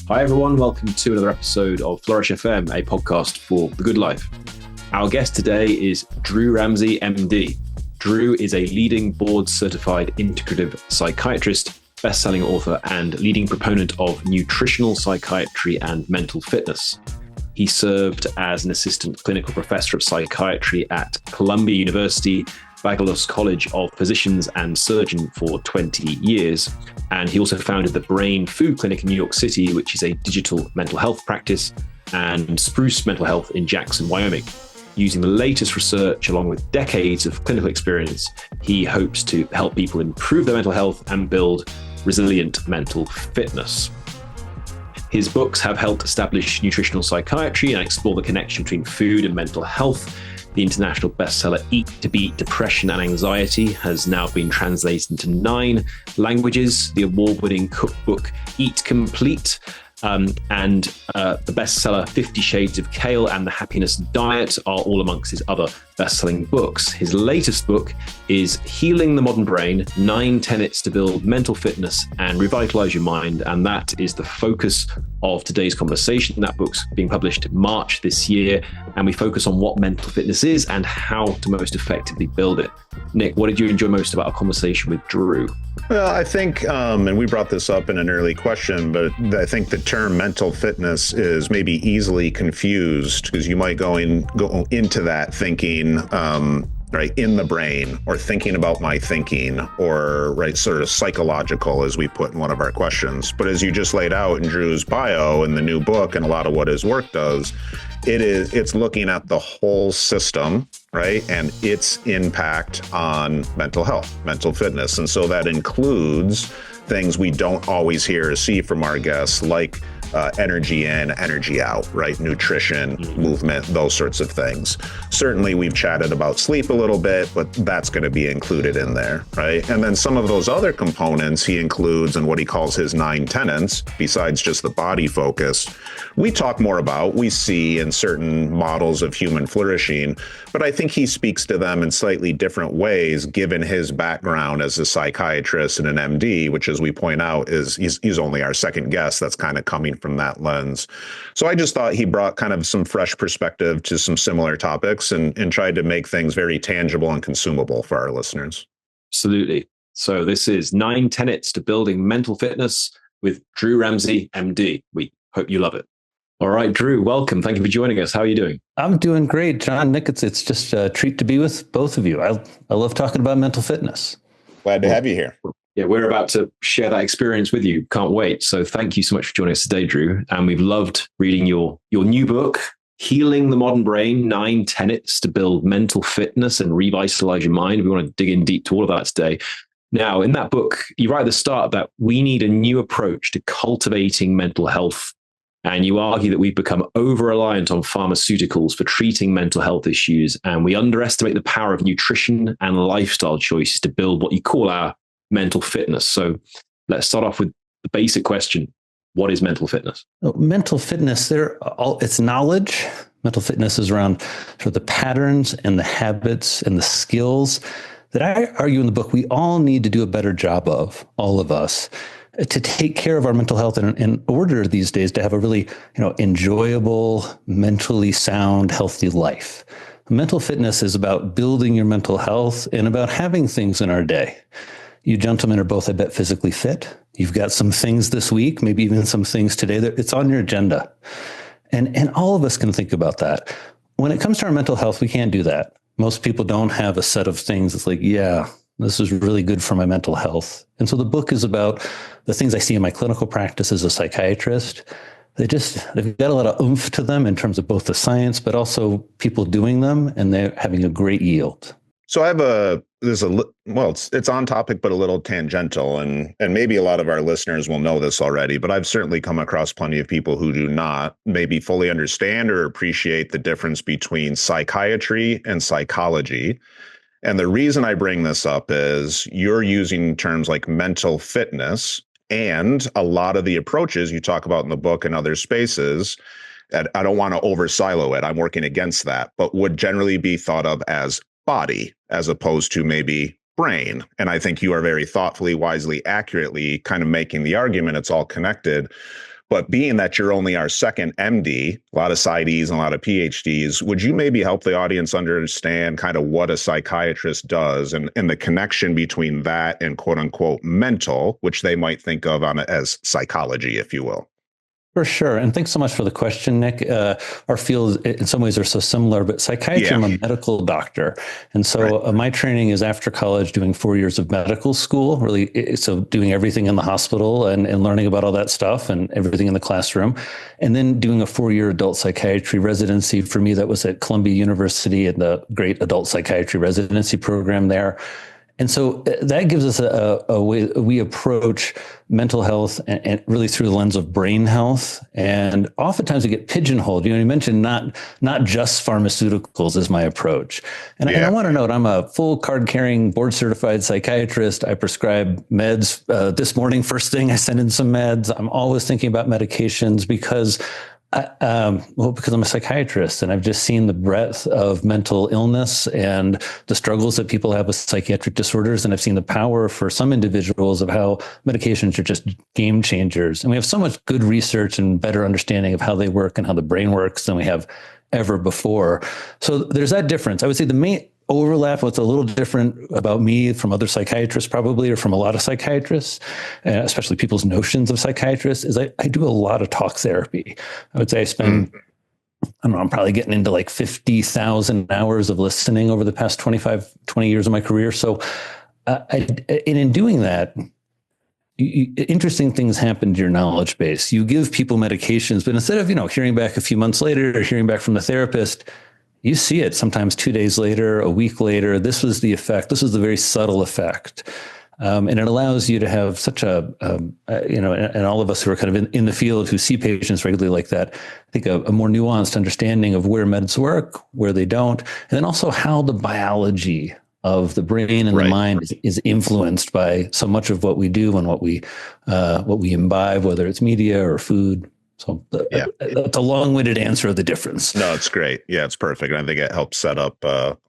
Hi everyone, welcome to another episode of Flourish FM, a podcast for the good life. Our guest today is Drew Ramsey, MD. Drew is a leading board-certified integrative psychiatrist, best-selling author, and leading proponent of nutritional psychiatry and mental fitness. He served as an assistant clinical professor of psychiatry at Columbia University, Vagelos College of Physicians and Surgeon for 20 years. And he also founded the Brain Food Clinic in New York City, which is a digital mental health practice, and Spruce Mental Health in Jackson, Wyoming. Using the latest research along with decades of clinical experience, he hopes to help people improve their mental health and build resilient mental fitness. His books have helped establish nutritional psychiatry and explore the connection between food and mental health. The international bestseller Eat to Beat Depression and Anxiety has now been translated into 9 languages. The award-winning cookbook Eat Complete and the bestseller 50 Shades of Kale and the Happiness Diet are all amongst his other best-selling books. His latest book is Healing the Modern Brain, 9 Tenets to Build Mental Fitness and Revitalize Your Mind. And that is the focus of today's conversation. That book's being published in March this year. And we focus on what mental fitness is and how to most effectively build it. Nick, what did you enjoy most about our conversation with Drew? Well, I think, and we brought this up in an early question, but I think the term mental fitness is maybe easily confused because you might go into that thinking, right, in the brain, or thinking about my thinking, or right, sort of psychological, as we put in one of our questions. But as you just laid out in Drew's bio in the new book, and a lot of what his work does, it's looking at the whole system, right, and its impact on mental health, mental fitness. And so that includes things we don't always hear or see from our guests, like energy in, energy out, right? Nutrition, movement, those sorts of things. Certainly we've chatted about sleep a little bit, but that's going to be included in there, right? And then some of those other components he includes in what he calls his 9 tenets, besides just the body focus, we talk more about, we see in certain models of human flourishing, but I think he speaks to them in slightly different ways, given his background as a psychiatrist and an MD, which, as we point out, is he's only our second guest that's kind of coming from that lens. So I just thought he brought kind of some fresh perspective to some similar topics and tried to make things very tangible and consumable for our listeners. Absolutely. So this is 9 Tenets to Building Mental Fitness with Drew Ramsey, MD. We hope you love it. All right, Drew, welcome. Thank you for joining us. How are you doing? I'm doing great, John. Nick, it's just a treat to be with both of you. I love talking about mental fitness. Glad to have you here. Yeah, we're about to share that experience with you. Can't wait. So thank you so much for joining us today, Drew. And we've loved reading your new book, Healing the Modern Brain, 9 Tenets to Build Mental Fitness and Revitalize Your Mind. We want to dig in deep to all of that today. Now, in that book, you write at the start that we need a new approach to cultivating mental health. And you argue that we've become over-reliant on pharmaceuticals for treating mental health issues, and we underestimate the power of nutrition and lifestyle choices to build what you call our mental fitness. So let's start off with the basic question. What is mental fitness? Mental fitness, it's knowledge. Mental fitness is around sort of the patterns and the habits and the skills that I argue in the book we all need to do a better job of, all of us, to take care of our mental health in order these days to have a really, enjoyable, mentally sound, healthy life. Mental fitness is about building your mental health and about having things in our day. You gentlemen are both, I bet, physically fit. You've got some things this week, maybe even some things today that it's on your agenda. And all of us can think about that. When it comes to our mental health, we can't do that. Most people don't have a set of things that's like, yeah, this is really good for my mental health. And so the book is about the things I see in my clinical practice as a psychiatrist. They've got a lot of oomph to them in terms of both the science, but also people doing them, and they're having a great yield. So I have it's on topic, but a little tangential, and maybe a lot of our listeners will know this already, but I've certainly come across plenty of people who do not maybe fully understand or appreciate the difference between psychiatry and psychology. And the reason I bring this up is you're using terms like mental fitness, and a lot of the approaches you talk about in the book and other spaces, and I don't want to over silo it, I'm working against that, but would generally be thought of as body as opposed to maybe brain. And I think you are very thoughtfully, wisely, accurately kind of making the argument it's all connected. But being that you're only our second MD, a lot of PsyDs and a lot of PhDs, would you maybe help the audience understand kind of what a psychiatrist does and the connection between that and quote unquote mental, which they might think of as psychology, if you will? For sure. And thanks so much for the question, Nick. Our fields in some ways are so similar, but psychiatry, I'm a medical doctor. And so my training is after college doing 4 years of medical school, really. So doing everything in the hospital and learning about all that stuff and everything in the classroom. And then doing a 4-year adult psychiatry residency. For me, that was at Columbia University in the great adult psychiatry residency program there. And so that gives us a way we approach mental health and really through the lens of brain health. And oftentimes we get pigeonholed. You mentioned not just pharmaceuticals is my approach. And I want to note, I'm a full card-carrying, board-certified psychiatrist. I prescribe meds. This morning, first thing, I send in some meds. I'm always thinking about medications because I'm a psychiatrist and I've just seen the breadth of mental illness and the struggles that people have with psychiatric disorders. And I've seen the power for some individuals of how medications are just game changers. And we have so much good research and better understanding of how they work and how the brain works than we have ever before. So there's that difference. I would say the main overlap, what's a little different about me from other psychiatrists probably, or from a lot of psychiatrists, especially people's notions of psychiatrists, is I do a lot of talk therapy. I would say I spend, I don't know, I'm probably getting into like 50,000 hours of listening over the past 20 years of my career. So in doing that, interesting things happen to your knowledge base. You give people medications, but instead of, hearing back a few months later or hearing back from the therapist, you see it sometimes 2 days later, a week later. This was the effect. This is the very subtle effect. And it allows you to have such and all of us who are kind of in the field who see patients regularly like that, I think a more nuanced understanding of where meds work, where they don't, and then also how the biology of the brain and the mind is influenced by so much of what we do and what we imbibe, whether it's media or food. So that's a long-winded answer of the difference. No, it's great. Yeah, it's perfect. And I think it helps set up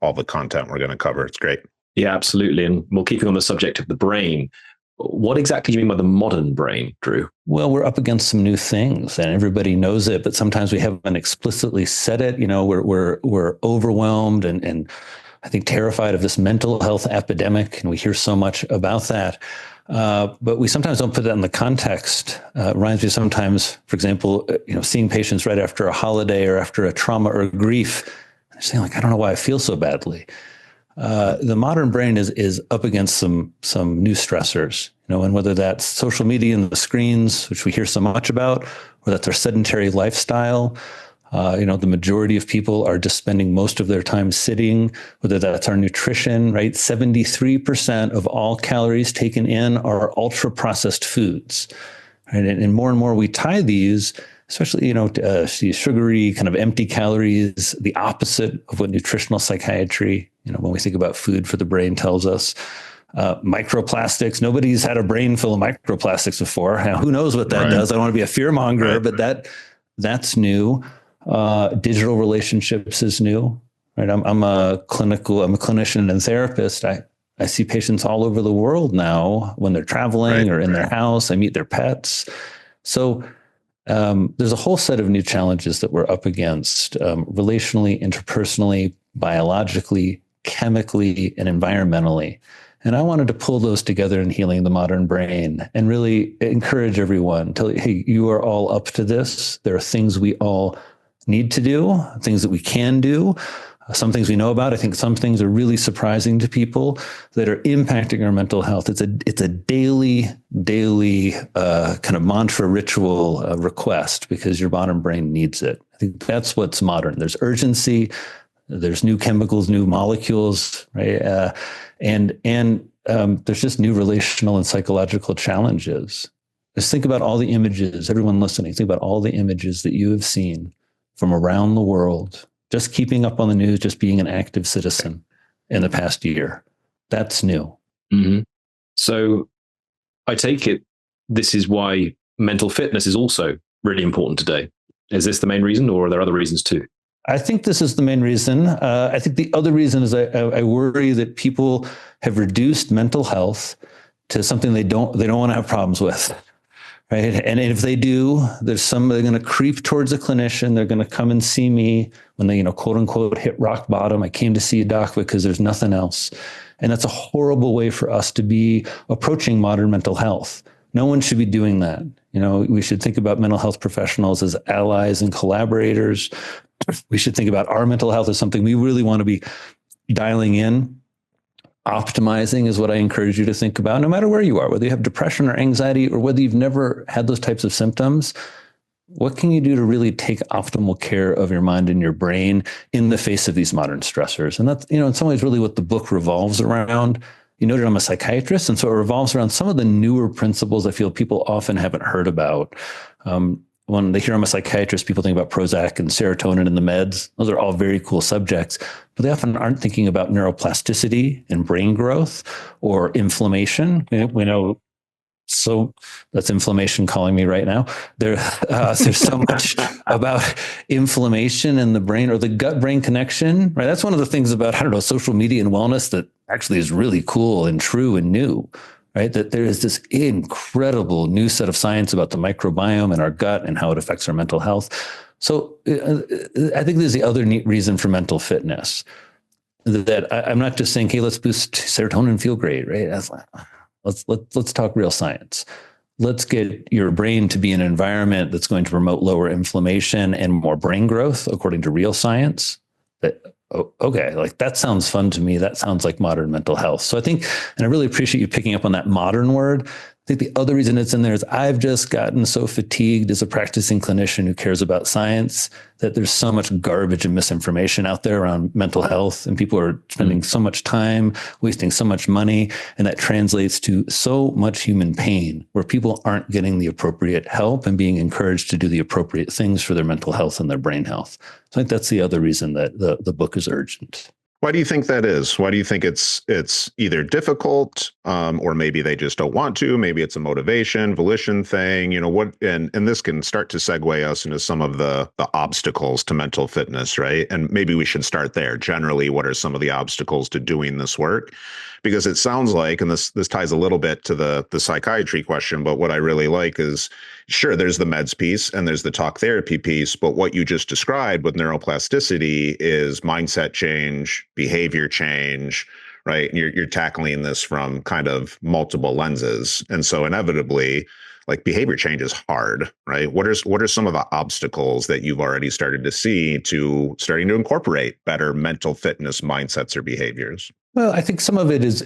all the content we're going to cover. It's great. Yeah, absolutely. And well, keeping on the subject of the brain, what exactly do you mean by the modern brain, Drew? Well, we're up against some new things and everybody knows it, but sometimes we haven't explicitly said it. We're overwhelmed and I think terrified of this mental health epidemic. And we hear so much about that. But we sometimes don't put that in the context. It reminds me sometimes, for example, seeing patients right after a holiday or after a trauma or grief, they're saying like, I don't know why I feel so badly. The modern brain is up against some new stressors, and whether that's social media and the screens, which we hear so much about, or that's our sedentary lifestyle. The majority of people are just spending most of their time sitting, whether that's our nutrition, right? 73% of all calories taken in are ultra processed foods, right? And more we tie these, especially, to sugary kind of empty calories, the opposite of what nutritional psychiatry, when we think about food for the brain tells us. Microplastics. Nobody's had a brain full of microplastics before. Now, who knows what that does? I don't want to be a fear monger, but that's new. Digital relationships is new, right? I'm a clinician and therapist. I see patients all over the world now when they're traveling or in their house. I meet their pets. So there's a whole set of new challenges that we're up against, relationally, interpersonally, biologically, chemically, and environmentally. And I wanted to pull those together in Healing the Modern Brain and really encourage everyone to, hey, you are all up to this. There are things we all need to do, things that we can do, some things we know about. I think some things are really surprising to people that are impacting our mental health. It's a daily kind of mantra ritual request because your modern brain needs it. I think that's what's modern. There's urgency. There's new chemicals, new molecules, right? And there's just new relational and psychological challenges. Just think about all the images, everyone listening, think about all the images that you have seen from around the world, just keeping up on the news, just being an active citizen in the past year. That's new. Mm-hmm. So I take it this is why mental fitness is also really important today. Is this the main reason, or are there other reasons too? I think this is the main reason. I think the other reason is I worry that people have reduced mental health to something they don't want to have problems with. right? And if they do, there's somebody going to creep towards a clinician. They're going to come and see me when they, quote unquote, hit rock bottom. I came to see a doc because there's nothing else. And that's a horrible way for us to be approaching modern mental health. No one should be doing that. We should think about mental health professionals as allies and collaborators. We should think about our mental health as something we really want to be dialing in. Optimizing is what I encourage you to think about, no matter where you are, whether you have depression or anxiety or whether you've never had those types of symptoms. What can you do to really take optimal care of your mind and your brain in the face of these modern stressors? And that's, in some ways, really what the book revolves around. You noted I'm a psychiatrist, and so it revolves around some of the newer principles I feel people often haven't heard about. When they hear I'm a psychiatrist, people think about Prozac and serotonin and the meds. Those are all very cool subjects, but they often aren't thinking about neuroplasticity and brain growth or inflammation. We know, so that's inflammation calling me right now. There's so much about inflammation in the brain or the gut-brain connection, right? That's one of the things about, social media and wellness that actually is really cool and true and new. Right? That there is this incredible new set of science about the microbiome and our gut and how it affects our mental health. So I think there's the other neat reason for mental fitness, that I'm not just saying, hey, let's boost serotonin and feel great, right? Let's talk real science. Let's get your brain to be an environment that's going to promote lower inflammation and more brain growth according to real science. Okay, like that sounds fun to me. That sounds like modern mental health. So I think, and I really appreciate you picking up on that modern word. I think the other reason it's in there is I've just gotten so fatigued as a practicing clinician who cares about science that there's so much garbage and misinformation out there around mental health, and people are spending so much time, wasting so much money, and that translates to so much human pain where people aren't getting the appropriate help and being encouraged to do the appropriate things for their mental health and their brain health. So I think that's the other reason that the book is urgent. Why do you think that is? Why do you think it's either difficult, or maybe they just don't want to? Maybe it's a motivation, volition thing. And this can start to segue us into some of the obstacles to mental fitness, right? And maybe we should start there. Generally, what are some of the obstacles to doing this work? Because it sounds like, and this ties a little bit to the psychiatry question, but what I really like is, sure, there's the meds piece and there's the talk therapy piece, but what you just described with neuroplasticity is mindset change, behavior change, right? And you're tackling this from kind of multiple lenses. And so inevitably, like, behavior change is hard, right? What are some of the obstacles that you've already started to see to starting to incorporate better mental fitness mindsets or behaviors? Well, I think some of it is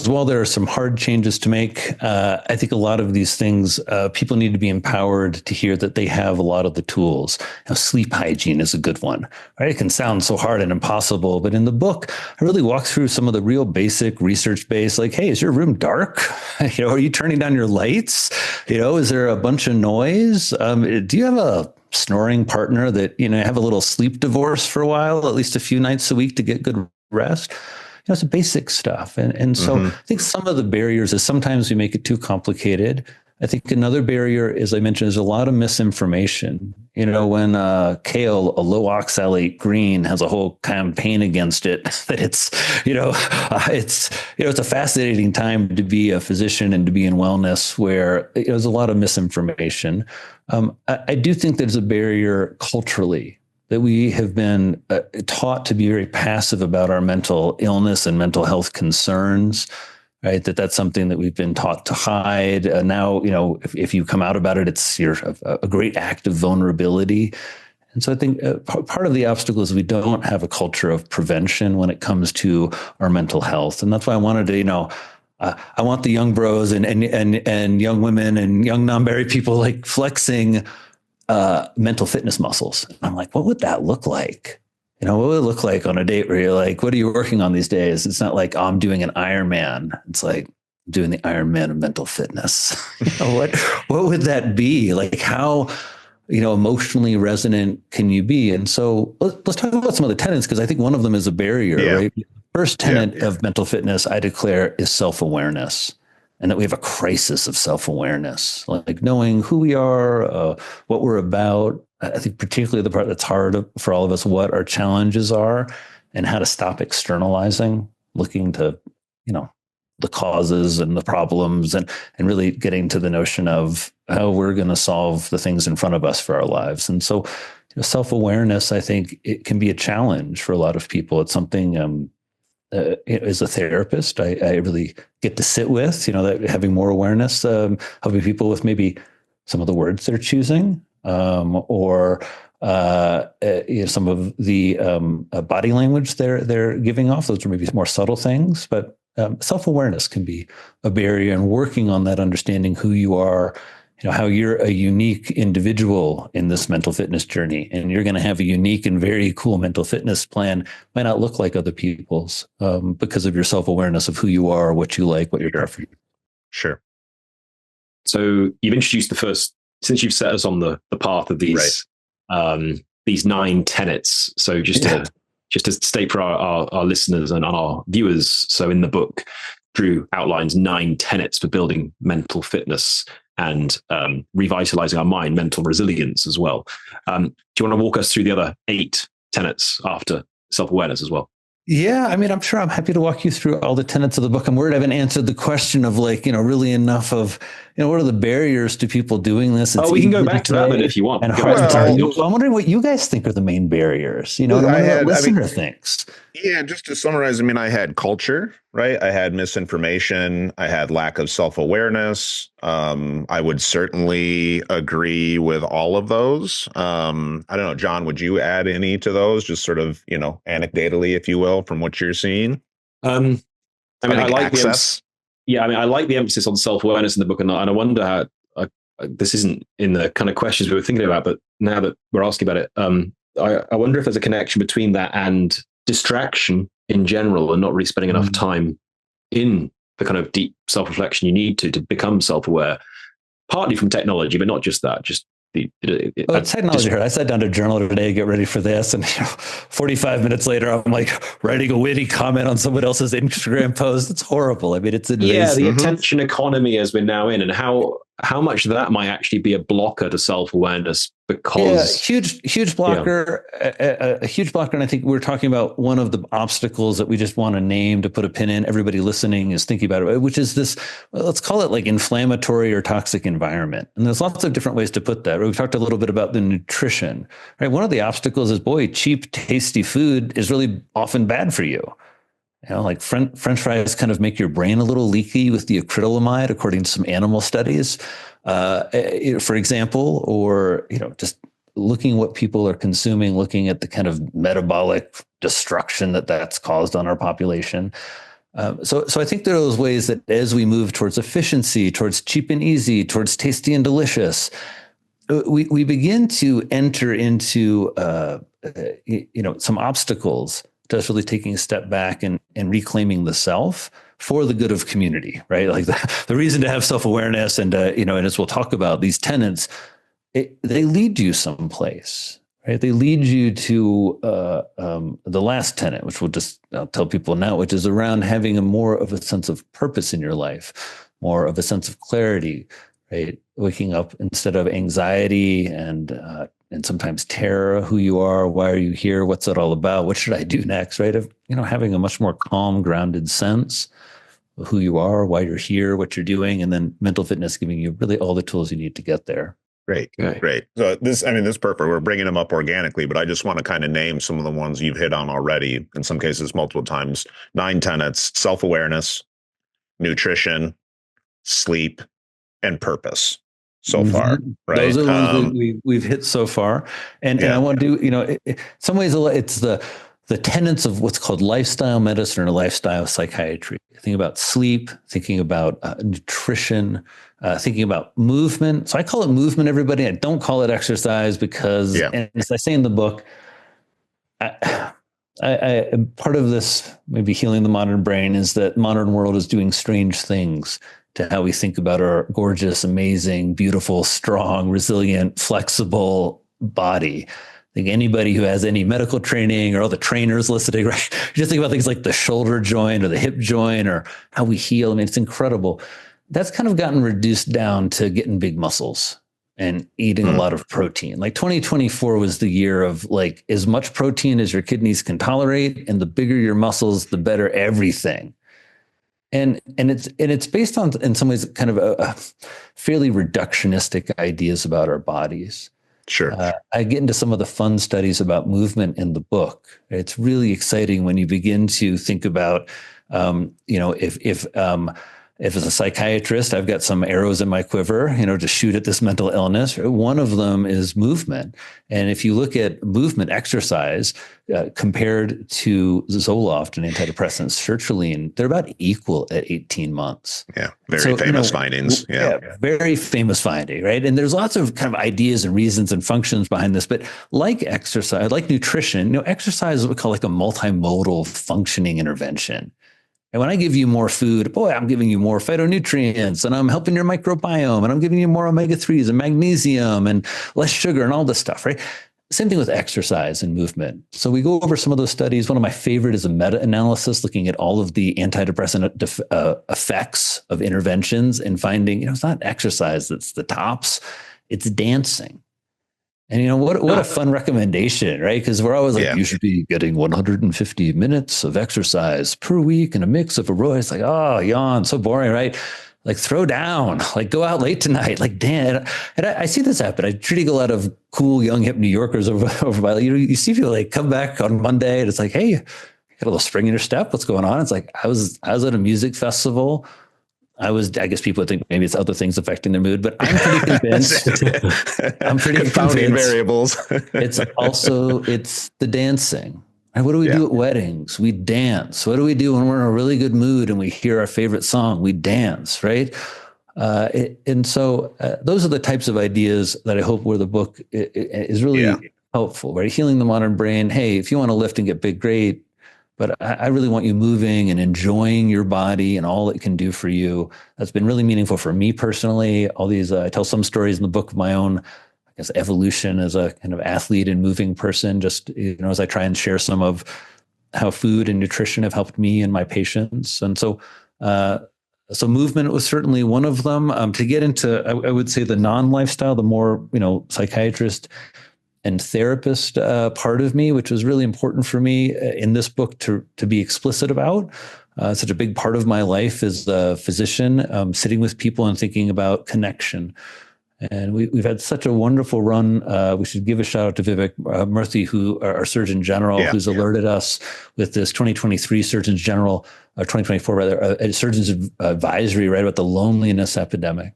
while there are some hard changes to make, I think a lot of these things, people need to be empowered to hear that they have a lot of the tools. Sleep hygiene is a good one, right? It can sound so hard and impossible, but in the book, I really walk through some of the real basic research-based, like, hey, is your room dark? Are you turning down your lights? Is there a bunch of noise? Do you have a snoring partner that, have a little sleep divorce for a while, at least a few nights a week to get good rest? It's basic stuff. And so I think some of the barriers is sometimes we make it too complicated. I think another barrier, as I mentioned, is a lot of misinformation. When kale, a low oxalate green, has a whole campaign against it, that it's a fascinating time to be a physician and to be in wellness, where there's a lot of misinformation. I do think there's a barrier culturally, that we have been taught to be very passive about our mental illness and mental health concerns, right? That's something that we've been taught to hide. Now, if you come out about it, you're a great act of vulnerability. And so I think part of the obstacle is we don't have a culture of prevention when it comes to our mental health. And that's why I wanted to, I want the young bros and young women and young non-binary people like flexing mental fitness muscles. And I'm like, what would that look like? What would it look like on a date where you're like, what are you working on these days? It's not like, oh, I'm doing an Ironman. It's like, I'm doing the Ironman of mental fitness. What would that be? Like, how, emotionally resonant can you be? And so let's talk about some of the tenets, because I think one of them is a barrier, right? First tenet of mental fitness, I declare, is self-awareness. And that we have a crisis of self-awareness, like knowing who we are, what we're about. I think particularly the part that's hard for all of us, what our challenges are and how to stop externalizing, looking to, the causes and the problems, and really getting to the notion of how we're going to solve the things in front of us for our lives. And so, self-awareness, I think it can be a challenge for a lot of people. It's something, as a therapist, I really get to sit with, that having more awareness, helping people with maybe some of the words they're choosing, or some of the body language they're giving off. Those are maybe more subtle things, but self-awareness can be a barrier, and working on that, understanding who you are, how you're a unique individual in this mental fitness journey, and you're going to have a unique and very cool mental fitness plan, might not look like other people's, because of your self-awareness of who you are, what you like, what you're preferring. Sure. So you've introduced since you've set us on the path of these 9 tenets. So just to state for our listeners and our viewers. So in the book, Drew outlines 9 tenets for building mental fitness and revitalizing our mind, mental resilience as well. Do you want to walk us through the other 8 tenets after self-awareness as well? Yeah, I'm sure I'm happy to walk you through all the tenets of the book. I'm worried I haven't answered the question of really enough of, what are the barriers to people doing this? We can go back to that then if you want. And I'm wondering what you guys think are the main barriers, and what the listener thinks. Yeah, just to summarize, I had culture, right? I had misinformation. I had lack of self-awareness. I would certainly agree with all of those. I don't know, John, would you add any to those? Just sort of, anecdotally, if you will, from what you're seeing? I like access. I like the emphasis on self-awareness in the book, and I wonder how this isn't in the kind of questions we were thinking about, but now that we're asking about it, I wonder if there's a connection between that and distraction in general, and not really spending enough time in the kind of deep self-reflection you need to become self-aware, partly from technology, but not just that, just technology hurt. I sat down to journal today to get ready for this, and 45 minutes later, I'm like writing a witty comment on someone else's Instagram post. It's horrible. It's the attention economy as we're now in, and how much of that might actually be a blocker to self-awareness, because huge blocker, a huge blocker. And I think we're talking about one of the obstacles that we just want to name to put a pin in. Everybody listening is thinking about it, which is this, let's call it like inflammatory or toxic environment. And there's lots of different ways to put that. We've talked a little bit about the nutrition, right? One of the obstacles is, cheap, tasty food is really often bad for you. Like French fries kind of make your brain a little leaky with the acrylamide, according to some animal studies, for example, or, just looking what people are consuming, looking at the kind of metabolic destruction that's caused on our population. So I think there are those ways that as we move towards efficiency, towards cheap and easy, towards tasty and delicious, we begin to enter into, some obstacles to us really taking a step back and reclaiming the self for the good of community, right? Like the reason to have self-awareness and, and as we'll talk about these tenets, they lead you someplace, right? They lead you to the last tenet, which I'll tell people now, which is around having more of a sense of purpose in your life, more of a sense of clarity, right? Waking up instead of anxiety and sometimes terror, who you are, why are you here, what's it all about, what should I do next, right? Of, having a much more calm, grounded sense of who you are, why you're here, what you're doing, and then mental fitness giving you really all the tools you need to get there. Great. So this is perfect. We're bringing them up organically, but I just want to kind of name some of the ones you've hit on already, in some cases multiple times. 9 tenets: self-awareness, nutrition, sleep, and purpose. So far, right? Those are the ones we've hit so far. And I want to do, in some ways it's the tenets of what's called lifestyle medicine or lifestyle psychiatry. Thinking about sleep, thinking about nutrition, thinking about movement. So I call it movement, everybody. I don't call it exercise because, and as I say in the book, I part of this maybe healing the modern brain is that modern world is doing strange things to how we think about our gorgeous, amazing, beautiful, strong, resilient, flexible body. I think anybody who has any medical training or all the trainers listening, right? You just think about things like the shoulder joint or the hip joint or how we heal. It's incredible. That's kind of gotten reduced down to getting big muscles and eating a lot of protein. Like 2024 was the year of like as much protein as your kidneys can tolerate, and the bigger your muscles, the better everything. it's based on, in some ways, kind of a fairly reductionistic ideas about our bodies. Sure. I get into some of the fun studies about movement in the book. It's really exciting when you begin to think about, if as a psychiatrist, I've got some arrows in my quiver, to shoot at this mental illness. One of them is movement. And if you look at movement exercise compared to Zoloft and antidepressants, sertraline, they're about equal at 18 months. Yeah, very famous findings. Yeah, very famous finding, right? And there's lots of kind of ideas and reasons and functions behind this. But like exercise, like nutrition, exercise is what we call like a multimodal functioning intervention. And when I give you more food, boy, I'm giving you more phytonutrients and I'm helping your microbiome and I'm giving you more omega-3s and magnesium and less sugar and all this stuff, right? Same thing with exercise and movement. So we go over some of those studies. One of my favorite is a meta-analysis looking at all of the antidepressant effects of interventions and finding, it's not exercise that's the tops, it's dancing. And what a fun recommendation, right? Because we're always like, you should be getting 150 minutes of exercise per week and a mix of aerobics. It's like, oh, yawn, so boring, right? Like throw down, like go out late tonight, like Dan. And I see this happen. I treat a lot of cool young hip New Yorkers over by, you see people like come back on Monday and it's like, hey, you got a little spring in your step. What's going on? It's like, I was at a music festival. I guess people would think maybe it's other things affecting their mood, but I'm pretty convinced. I'm pretty confounding variables. It's the dancing. And what do we do at weddings? We dance. What do we do when we're in a really good mood and we hear our favorite song? We dance, right? And so those are the types of ideas that I hope where the book is really helpful, right? Healing the modern brain. Hey, if you want to lift and get big, great. But I really want you moving and enjoying your body and all it can do for you. That's been really meaningful for me personally. All these, I tell some stories in the book of my own, I guess, evolution as a kind of athlete and moving person, just, as I try and share some of how food and nutrition have helped me and my patients. And so movement was certainly one of them. To get into, I would say the non-lifestyle, the more, psychiatrist and therapist part of me, which was really important for me in this book to be explicit about. Such a big part of my life is a physician, sitting with people and thinking about connection. And we've had such a wonderful run. We should give a shout out to Vivek Murthy, who our Surgeon General, who's alerted us with this 2023 Surgeons General, 2024 rather, Surgeons Advisory, right, about the loneliness epidemic,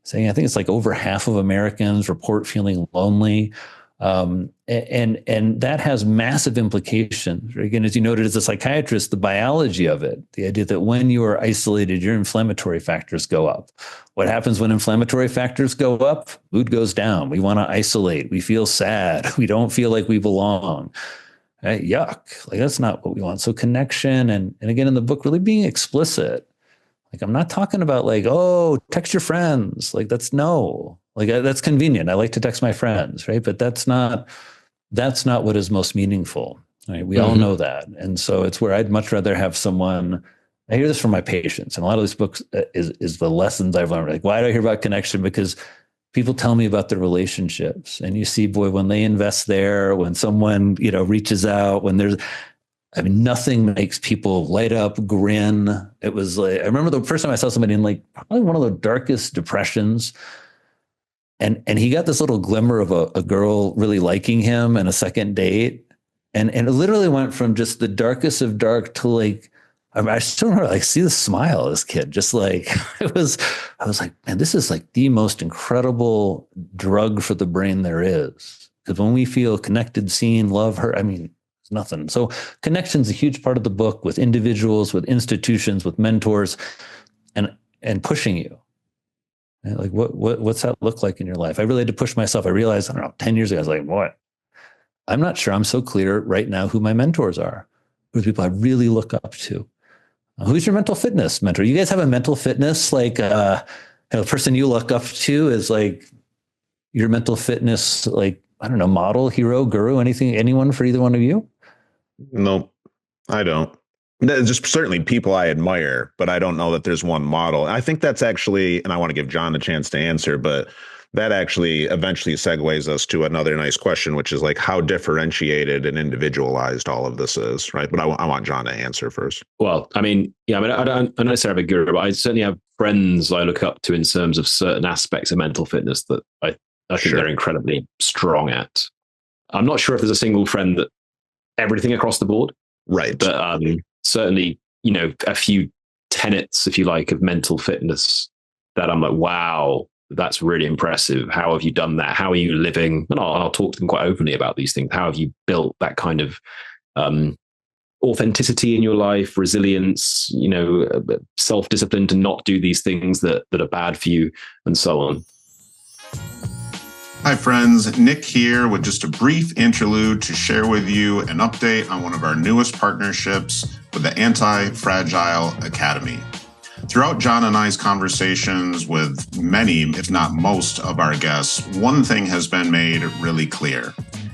saying I think it's like over half of Americans report feeling lonely. And that has massive implications. Again, as you noted as a psychiatrist, the biology of it, the idea that when you are isolated, your inflammatory factors go up. What happens when inflammatory factors go up? Mood goes down. We want to isolate. We feel sad. We don't feel like we belong. Right? Yuck. Like that's not what we want. So connection and again, in the book, really being explicit. Like I'm not talking about like, oh, text your friends. Like that's convenient. I like to text my friends, right? But that's not what is most meaningful. Right? We all know that. And so it's where I'd much rather have someone, I hear this from my patients, and a lot of these books is the lessons I've learned. Like, why do I hear about connection? Because people tell me about their relationships, and you see, boy, when they invest there, when someone, reaches out, when there's, nothing makes people light up, grin. It was like, I remember the first time I saw somebody in like probably one of the darkest depressions. And he got this little glimmer of a girl really liking him and a second date. And it literally went from just the darkest of dark to like, I still remember like see the smile of this kid. Just like I was like, man, this is like the most incredible drug for the brain there is. Because when we feel connected, seen, love, heard, it's nothing. So connection's a huge part of the book with individuals, with institutions, with mentors, and pushing you. Like what's that look like in your life? I really had to push myself. I realized, 10 years ago, I was like, what? I'm not sure I'm so clear right now who my mentors are, who the people I really look up to. Who's your mental fitness mentor? You guys have a mental fitness, like the person you look up to is like your mental fitness, like, I don't know, model, hero, guru, anyone for either one of you? No, I don't. Just certainly people I admire, but I don't know that there's one model. I think that's actually, and I want to give John a chance to answer, but that actually eventually segues us to another nice question, which is like how differentiated and individualized all of this is, right? But I want John to answer first. Well, I mean, yeah, I mean, I don't necessarily have a guru, but I certainly have friends I look up to in terms of certain aspects of mental fitness that I think Sure. they're incredibly strong at. I'm not sure if there's a single friend that everything across the board, Right. but certainly, a few tenets, if you like, of mental fitness that I'm like, wow, that's really impressive. How have you done that? How are you living? And I'll talk to them quite openly about these things. How have you built that kind of authenticity in your life, resilience, self-discipline to not do these things that are bad for you, and so on. Hi friends, Nick here with just a brief interlude to share with you an update on one of our newest partnerships with the Anti-Fragile Academy. Throughout John and I's conversations with many, if not most, of our guests, one thing has been made really clear.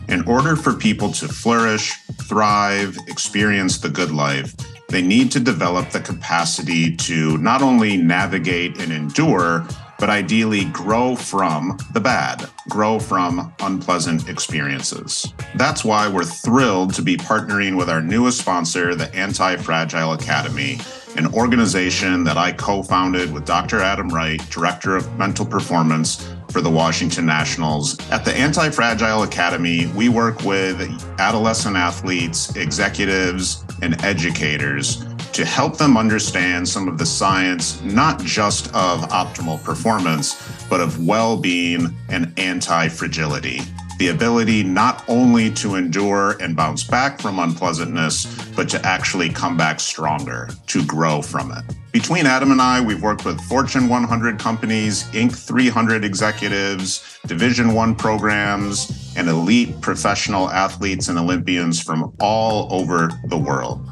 In order for people to flourish, thrive, experience the good life, they need to develop the capacity to not only navigate and endure, but ideally grow from the bad, grow from unpleasant experiences. That's why we're thrilled to be partnering with our newest sponsor, the Anti-Fragile Academy, an organization that I co-founded with Dr. Adam Wright, Director of Mental Performance for the Washington Nationals. At the Anti-Fragile Academy, we work with adolescent athletes, executives, and educators to help them understand some of the science, not just of optimal performance, but of well-being and anti-fragility. The ability not only to endure and bounce back from unpleasantness, but to actually come back stronger, to grow from it. Between Adam and I, we've worked with Fortune 100 companies, Inc. 300 executives, Division I programs, and elite professional athletes and Olympians from all over the world.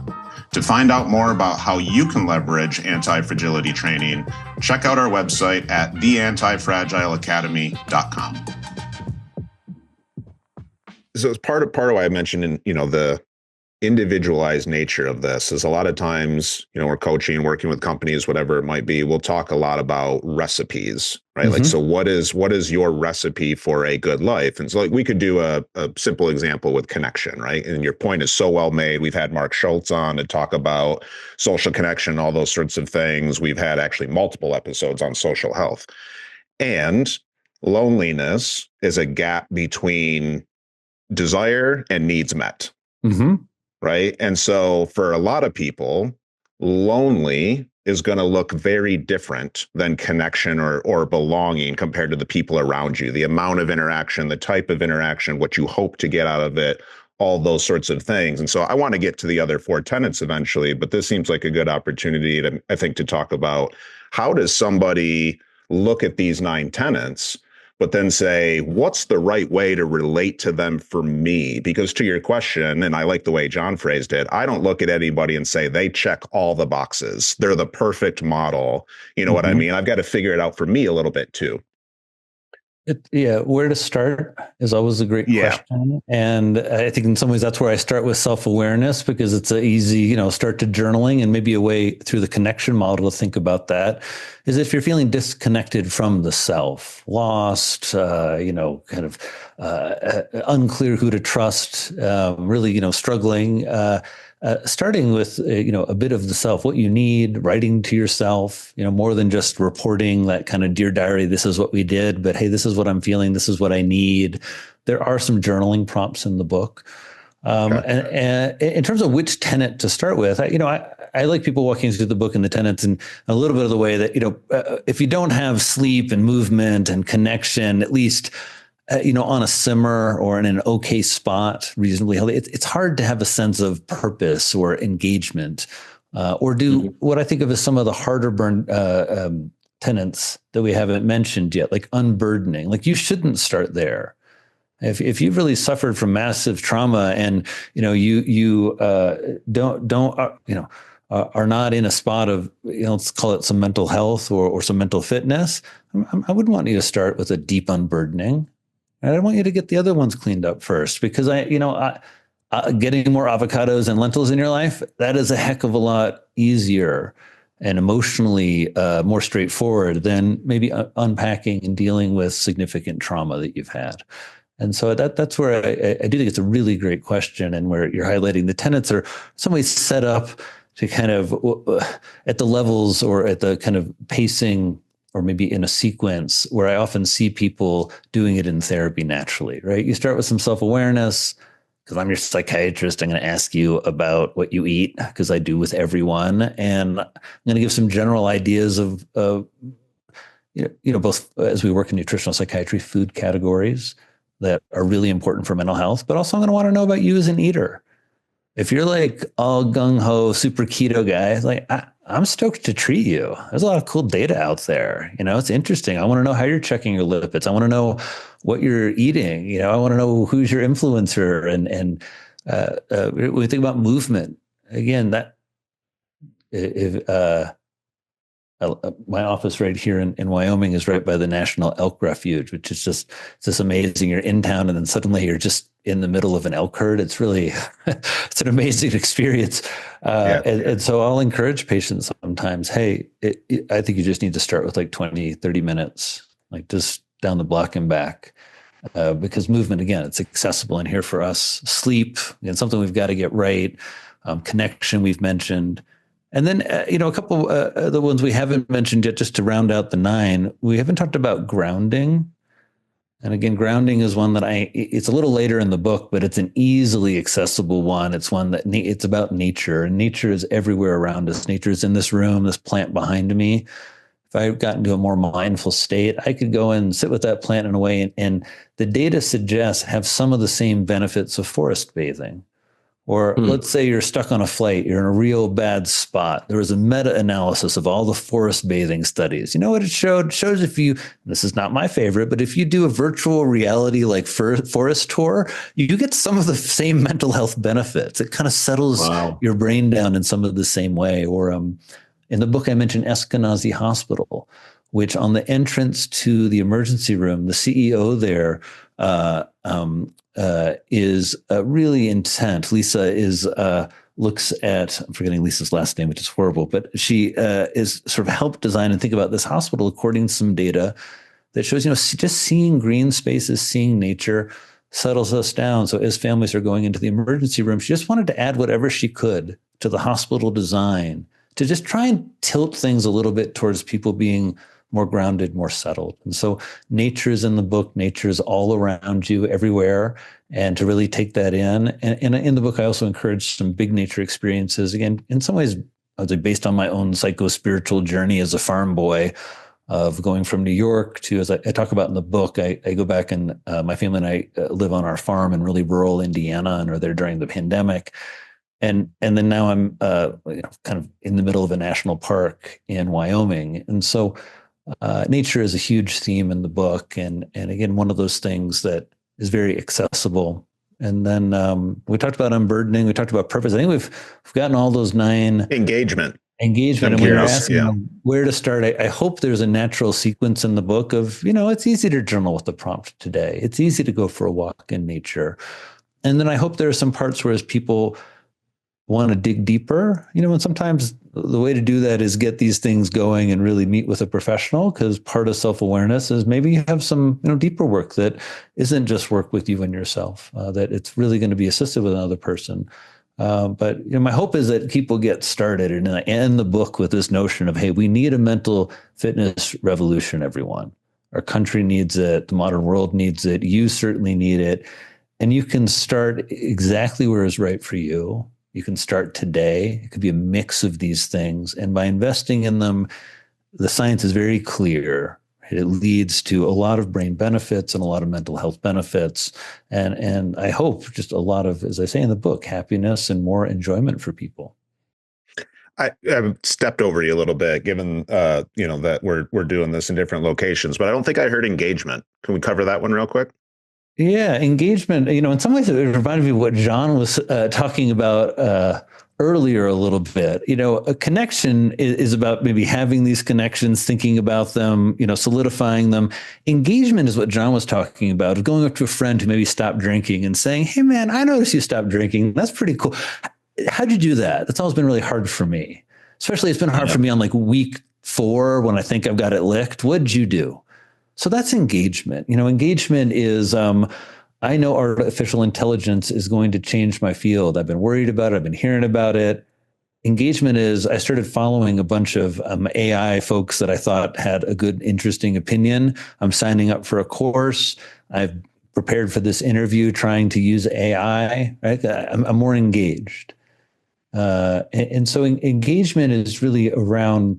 To find out more about how you can leverage anti-fragility training, check out our website at theantifragileacademy.com. So it's part of why I mentioned in, the individualized nature of this is a lot of times, we're coaching, working with companies, whatever it might be, we'll talk a lot about recipes, right? Mm-hmm. Like, so what is your recipe for a good life? And so like we could do a simple example with connection, right? And your point is so well made. We've had Mark Schultz on to talk about social connection, all those sorts of things. We've had actually multiple episodes on social health. And loneliness is a gap between desire and needs met. Mm-hmm. Right. And so for a lot of people, lonely is going to look very different than connection or belonging compared to the people around you, the amount of interaction, the type of interaction, what you hope to get out of it, all those sorts of things. And so I want to get to the other 4 tenets eventually, but this seems like a good opportunity I think to talk about how does somebody look at these 9 tenets, but then say, what's the right way to relate to them for me? Because to your question, and I like the way John phrased it, I don't look at anybody and say they check all the boxes. They're the perfect model. You know what I mean? I've got to figure it out for me a little bit too. Where to start is always a great question. And I think in some ways that's where I start with self-awareness, because it's an easy, start to journaling, and maybe a way through the connection model to think about that is if you're feeling disconnected from the self, lost, kind of unclear who to trust, really, struggling, starting with, a bit of the self, what you need, writing to yourself, more than just reporting that kind of Dear Diary, this is what we did, but hey, this is what I'm feeling. This is what I need. There are some journaling prompts in the book. And in terms of which tenet to start with, I like people walking through the book and the tenets in a little bit of the way that, if you don't have sleep and movement and connection, at least on a simmer or in an okay spot, reasonably healthy, it's hard to have a sense of purpose or engagement, or do what I think of as some of the harder tenets that we haven't mentioned yet, like unburdening. Like you shouldn't start there. If you've really suffered from massive trauma and you are not in a spot of let's call it some mental health or some mental fitness, I wouldn't want you to start with a deep unburdening. I want you to get the other ones cleaned up first, because getting more avocados and lentils in your life, that is a heck of a lot easier and emotionally more straightforward than maybe unpacking and dealing with significant trauma that you've had. And so that's where I do think it's a really great question, and where you're highlighting the tenets are in some ways set up to kind of at the levels or at the kind of pacing or maybe in a sequence where I often see people doing it in therapy naturally, right? You start with some self-awareness, because I'm your psychiatrist. I'm going to ask you about what you eat, because I do with everyone. And I'm going to give some general ideas of both as we work in nutritional psychiatry, food categories that are really important for mental health, but also I'm going to want to know about you as an eater. If you're like all gung-ho, super keto guy, like I'm stoked to treat you. There's a lot of cool data out there. It's interesting. I want to know how you're checking your lipids. I want to know what you're eating. I want to know who's your influencer. And when we think about movement, again, that if my office right here in Wyoming is right by the National Elk Refuge, which is just amazing. You're in town and then suddenly you're just in the middle of an elk herd. It's really, it's an amazing experience. And so I'll encourage patients sometimes, hey, I think you just need to start with like 20, 30 minutes, like just down the block and back. Because movement, again, it's accessible in here for us. Sleep, again, something we've got to get right. Connection, we've mentioned. And then, a couple the ones we haven't mentioned yet, just to round out the 9, we haven't talked about grounding. And again, grounding is one that it's a little later in the book, but it's an easily accessible one. It's one that it's about nature, and nature is everywhere around us. Nature is in this room, this plant behind me. If I got into a more mindful state, I could go and sit with that plant in a way. And the data suggests have some of the same benefits of forest bathing. Or let's say you're stuck on a flight, you're in a real bad spot. There was a meta-analysis of all the forest bathing studies. You know what it showed? It shows if you, this is not my favorite, but if you do a virtual reality like forest tour, you get some of the same mental health benefits. It kind of settles your brain down in some of the same way. Or in the book, I mentioned Eskenazi Hospital, which on the entrance to the emergency room, the CEO there is really intent. Lisa looks at, I'm forgetting Lisa's last name, which is horrible, but she is sort of helped design and think about this hospital according to some data that shows, just seeing green spaces, seeing nature settles us down. So as families are going into the emergency room, she just wanted to add whatever she could to the hospital design to just try and tilt things a little bit towards people being more grounded, more settled. And so nature is in the book. Nature is all around you everywhere. And to really take that in. And in the book, I also encourage some big nature experiences. Again, in some ways, I would say based on my own psycho-spiritual journey as a farm boy of going from New York to, as I talk about in the book, I go back and my family and I live on our farm in really rural Indiana and are there during the pandemic. And then now I'm kind of in the middle of a national park in Wyoming. And so nature is a huge theme in the book, and again, one of those things that is very accessible. And then we talked about unburdening, we talked about purpose. I think we've gotten all those 9. Engagement. And when you're asking where to start, I hope there's a natural sequence in the book of, it's easy to journal with the prompt today. It's easy to go for a walk in nature. And then I hope there are some parts where as people want to dig deeper, and sometimes the way to do that is get these things going and really meet with a professional, because part of self-awareness is maybe you have some, deeper work that isn't just work with you and yourself, that it's really going to be assisted with another person. But my hope is that people get started, and I end the book with this notion of, hey, we need a mental fitness revolution, everyone. Our country needs it. The modern world needs it. You certainly need it. And you can start exactly where is right for you. You can start today. It could be a mix of these things. And by investing in them, the science is very clear. It leads to a lot of brain benefits and a lot of mental health benefits. And I hope just a lot of, as I say in the book, happiness and more enjoyment for people. I've stepped over you a little bit, given, that we're doing this in different locations, but I don't think I heard engagement. Can we cover that one real quick? Yeah, engagement, in some ways it reminded me of what John was talking about earlier a little bit. A connection is about maybe having these connections, thinking about them, solidifying them. Engagement is what John was talking about, going up to a friend who maybe stopped drinking and saying, hey, man, I noticed you stopped drinking. That's pretty cool. How'd you do that? That's always been really hard for me. especially it's been hard for me on like week 4 when I think I've got it licked. What'd you do? So that's engagement. Engagement is, I know artificial intelligence is going to change my field. I've been worried about it. I've been hearing about it. Engagement is, I started following a bunch of AI folks that I thought had a good, interesting opinion. I'm signing up for a course. I've prepared for this interview, trying to use AI, right? I'm more engaged. And so engagement is really around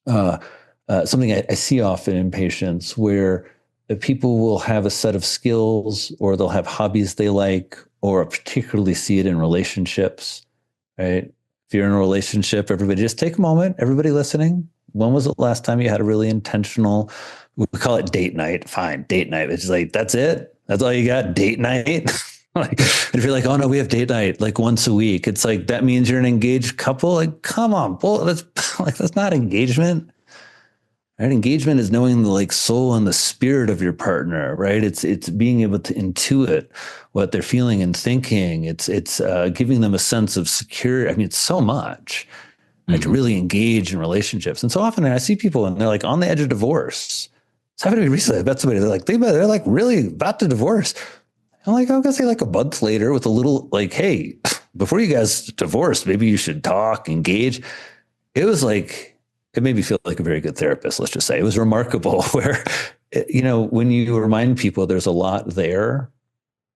something I see often in patients where people will have a set of skills or they'll have hobbies they like, or particularly see it in relationships, right? If you're in a relationship, everybody just take a moment, everybody listening. When was the last time you had a really intentional, we call it date night. Fine, date night. It's like, that's it? That's all you got? Date night? Like, if you're like, oh no, we have date night like once a week. It's like, that means you're an engaged couple? Like, come on, that's not engagement. Right? Engagement is knowing the like soul and the spirit of your partner, right? It's being able to intuit what they're feeling and thinking. It's giving them a sense of security. I mean, it's so much right, to really engage in relationships. And so often I see people and they're like on the edge of divorce. It's happened to me recently. I met somebody, they're like really about to divorce. I'm like, I'm gonna say like a month later with a little like, hey, before you guys divorce, maybe you should talk, engage. It was like, it made me feel like a very good therapist, let's just say. It was remarkable where, when you remind people there's a lot there,